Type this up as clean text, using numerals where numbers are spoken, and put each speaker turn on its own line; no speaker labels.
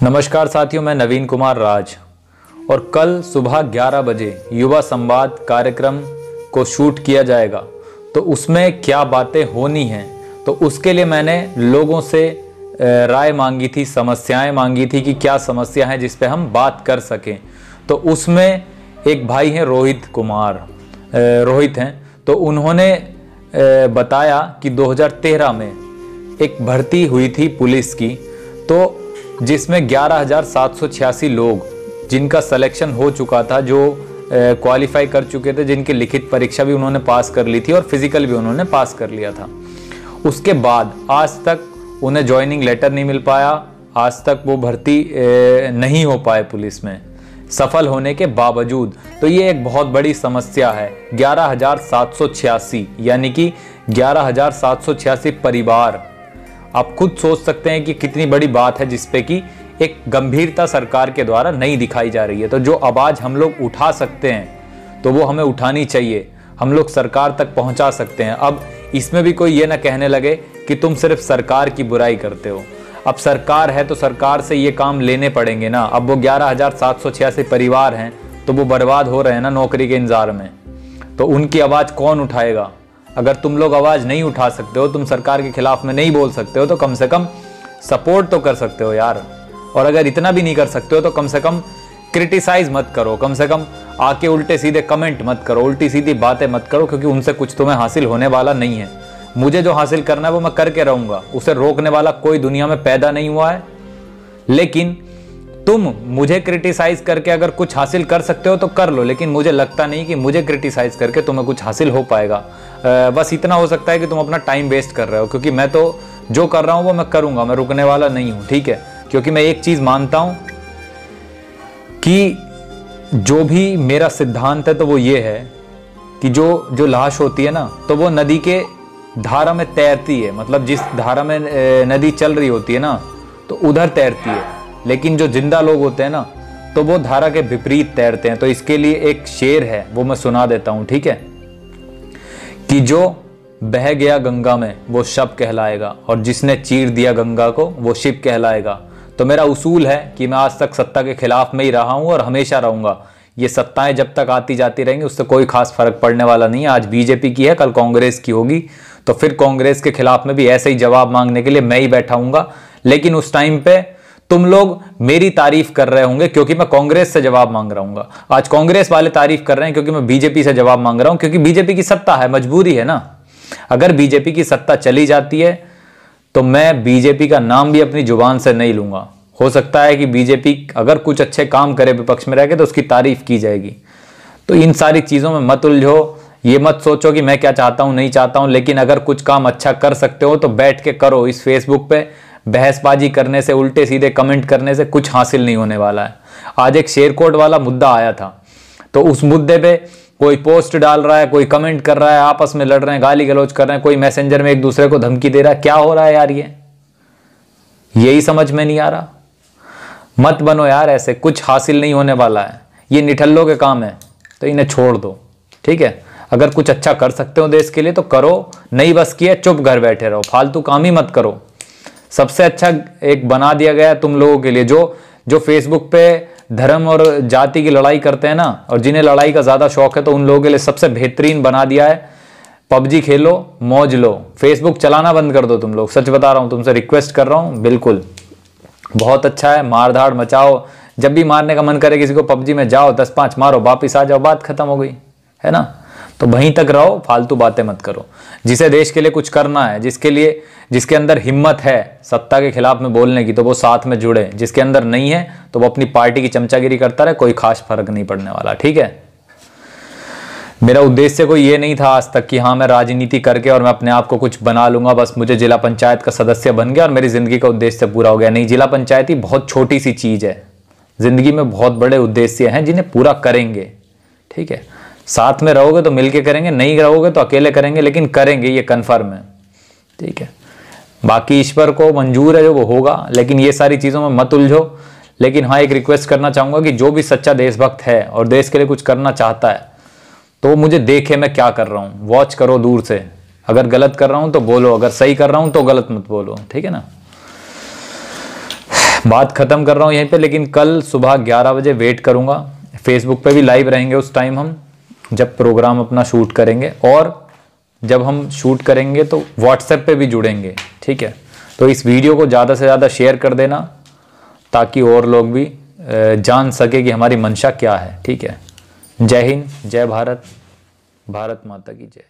नमस्कार साथियों, मैं नवीन कुमार राज और कल सुबह 11 बजे युवा संवाद कार्यक्रम को शूट किया जाएगा। तो उसमें क्या बातें होनी हैं, तो उसके लिए मैंने लोगों से राय मांगी थी, समस्याएं मांगी थी कि क्या समस्या है जिस पे हम बात कर सकें। तो उसमें एक भाई हैं रोहित हैं, तो उन्होंने बताया कि 2013 में एक भर्ती हुई थी पुलिस की, तो जिसमें 11,786 लोग जिनका सिलेक्शन हो चुका था, जो क्वालिफाई कर चुके थे, जिनकी लिखित परीक्षा भी उन्होंने पास कर ली थी और फिजिकल भी उन्होंने पास कर लिया था। उसके बाद आज तक उन्हें ज्वाइनिंग लेटर नहीं मिल पाया, आज तक वो भर्ती नहीं हो पाए पुलिस में सफल होने के बावजूद। तो ये एक बहुत बड़ी समस्या है। 11,786 यानी कि 11,786 परिवार, आप खुद सोच सकते हैं कि कितनी बड़ी बात है जिसपे कि एक गंभीरता सरकार के द्वारा नहीं दिखाई जा रही है। तो जो आवाज हम लोग उठा सकते हैं तो वो हमें उठानी चाहिए, हम लोग सरकार तक पहुंचा सकते हैं। अब इसमें भी कोई ये ना कहने लगे कि तुम सिर्फ सरकार की बुराई करते हो। अब सरकार है तो सरकार से ये काम लेने पड़ेंगे ना। अब वो 11,786 परिवार हैं तो वो बर्बाद हो रहे हैं ना नौकरी के इंतजार में, तो उनकी आवाज कौन उठाएगा? अगर तुम लोग आवाज नहीं उठा सकते हो, तुम सरकार के खिलाफ में नहीं बोल सकते हो, तो कम से कम सपोर्ट तो कर सकते हो यार। और अगर इतना भी नहीं कर सकते हो तो कम से कम क्रिटिसाइज मत करो, कम से कम आके उल्टे सीधे कमेंट मत करो, उल्टी सीधी बातें मत करो, क्योंकि उनसे कुछ तुम्हें हासिल होने वाला नहीं है। मुझे जो हासिल करना है वो मैं करके रहूंगा, उसे रोकने वाला कोई दुनिया में पैदा नहीं हुआ है। लेकिन तुम मुझे क्रिटिसाइज करके अगर कुछ हासिल कर सकते हो तो कर लो, लेकिन मुझे लगता नहीं कि मुझे क्रिटिसाइज करके तुम्हें कुछ हासिल हो पाएगा। बस इतना हो सकता है कि तुम अपना टाइम वेस्ट कर रहे हो, क्योंकि मैं तो जो कर रहा हूं वो मैं करूंगा, मैं रुकने वाला नहीं हूं, ठीक है। क्योंकि मैं एक चीज मानता हूं कि जो भी मेरा सिद्धांत है तो वो ये है कि जो लाश होती है ना, तो वो नदी के धारा में तैरती है, मतलब जिस धारा में नदी चल रही होती है ना तो उधर तैरती है। लेकिन जो जिंदा लोग होते हैं ना तो वो धारा के विपरीत तैरते हैं। तो इसके लिए एक शेर है, वो मैं सुना देता हूं, ठीक है, कि जो बह गया गंगा में वो शव कहलाएगा और जिसने चीर दिया गंगा को वो शिव कहलाएगा। तो मेरा उसूल है कि मैं आज तक सत्ता के खिलाफ में ही रहा हूं और हमेशा रहूंगा। ये सत्ताएं जब तक आती जाती रहेंगी उससे कोई खास फर्क पड़ने वाला नहीं है। आज बीजेपी की है, कल कांग्रेस की होगी, तो फिर कांग्रेस के खिलाफ में भी ऐसे ही जवाब मांगने के लिए मैं ही बैठा हूंगा। लेकिन उस टाइम पे तुम लोग मेरी तारीफ कर रहे होंगे क्योंकि मैं कांग्रेस से जवाब मांग रहा हूंगा। आज कांग्रेस वाले तारीफ कर रहे हैं क्योंकि मैं बीजेपी से जवाब मांग रहा हूं, क्योंकि बीजेपी की सत्ता है, मजबूरी है ना। अगर बीजेपी की सत्ता चली जाती है तो मैं बीजेपी का नाम भी अपनी जुबान से नहीं लूंगा। हो सकता है कि बीजेपी अगर कुछ अच्छे काम करे विपक्ष में रहकर तो उसकी तारीफ की जाएगी। तो इन सारी चीजों में मत उलझो, ये मत सोचो कि मैं क्या चाहता हूं नहीं चाहता हूं। लेकिन अगर कुछ काम अच्छा कर सकते हो तो बैठ के करो। इस फेसबुक पे बहसबाजी करने से, उल्टे सीधे कमेंट करने से कुछ हासिल नहीं होने वाला है। आज एक शेरकोट वाला मुद्दा आया था, तो उस मुद्दे पे कोई पोस्ट डाल रहा है, कोई कमेंट कर रहा है, आपस में लड़ रहे हैं, गाली गलौज कर रहे हैं, कोई मैसेंजर में एक दूसरे को धमकी दे रहा है। क्या हो रहा है यार? यही समझ में नहीं आ रहा। मत बनो यार ऐसे, कुछ हासिल नहीं होने वाला है। ये निठल्लों के काम है, तो इन्हें छोड़ दो, ठीक है। अगर कुछ अच्छा कर सकते हो देश के लिए तो करो, नहीं बस किया चुप घर बैठे रहो, फालतू काम ही मत करो। सबसे अच्छा एक बना दिया गया तुम लोगों के लिए, जो फेसबुक पे धर्म और जाति की लड़ाई करते हैं ना, और जिन्हें लड़ाई का ज्यादा शौक है, तो उन लोगों के लिए सबसे बेहतरीन बना दिया है, पबजी खेलो, मौज लो। फेसबुक चलाना बंद कर दो तुम लोग, सच बता रहा हूं, तुमसे रिक्वेस्ट कर रहा हूं, बिल्कुल बहुत अच्छा है। मार धाड़ मचाओ, जब भी मारने का मन करे किसी को पबजी में जाओ, 10-5 मारो, वापिस आ जाओ, बात खत्म हो गई है ना। तो वहीं तक रहो, फालतू बातें मत करो। जिसे देश के लिए कुछ करना है, जिसके अंदर हिम्मत है सत्ता के खिलाफ में बोलने की, तो वो साथ में जुड़े। जिसके अंदर नहीं है तो वो अपनी पार्टी की चमचागिरी करता रहे, कोई खास फर्क नहीं पड़ने वाला, ठीक है। मेरा उद्देश्य कोई ये नहीं था आज तक कि हाँ मैं राजनीति करके और मैं अपने आप को कुछ बना लूंगा, बस मुझे जिला पंचायत का सदस्य बन गया और मेरी जिंदगी का उद्देश्य पूरा हो गया। नहीं, जिला पंचायत ही बहुत छोटी सी चीज है। जिंदगी में बहुत बड़े उद्देश्य हैं जिन्हें पूरा करेंगे, ठीक है। साथ में रहोगे तो मिलके करेंगे, नहीं रहोगे तो अकेले करेंगे, लेकिन करेंगे, ये कन्फर्म है, ठीक है। बाकी ईश्वर को मंजूर है जो वो होगा, लेकिन ये सारी चीजों में मत उलझो। लेकिन हाँ एक रिक्वेस्ट करना चाहूंगा कि जो भी सच्चा देशभक्त है और देश के लिए कुछ करना चाहता है तो मुझे देखे मैं क्या कर रहा हूँ, वॉच करो दूर से। अगर गलत कर रहा हूं तो बोलो, अगर सही कर रहा हूं तो गलत मत बोलो, ठीक है ना। बात ख़त्म कर रहा हूँ यहीं पे, लेकिन कल सुबह 11 बजे वेट करूँगा। फेसबुक पे भी लाइव रहेंगे उस टाइम हम, जब प्रोग्राम अपना शूट करेंगे, और जब हम शूट करेंगे तो व्हाट्सएप पे भी जुड़ेंगे, ठीक है। तो इस वीडियो को ज़्यादा से ज़्यादा शेयर कर देना ताकि और लोग भी जान सके कि हमारी मंशा क्या है, ठीक है। जय हिंद, जय भारत, भारत माता की जय।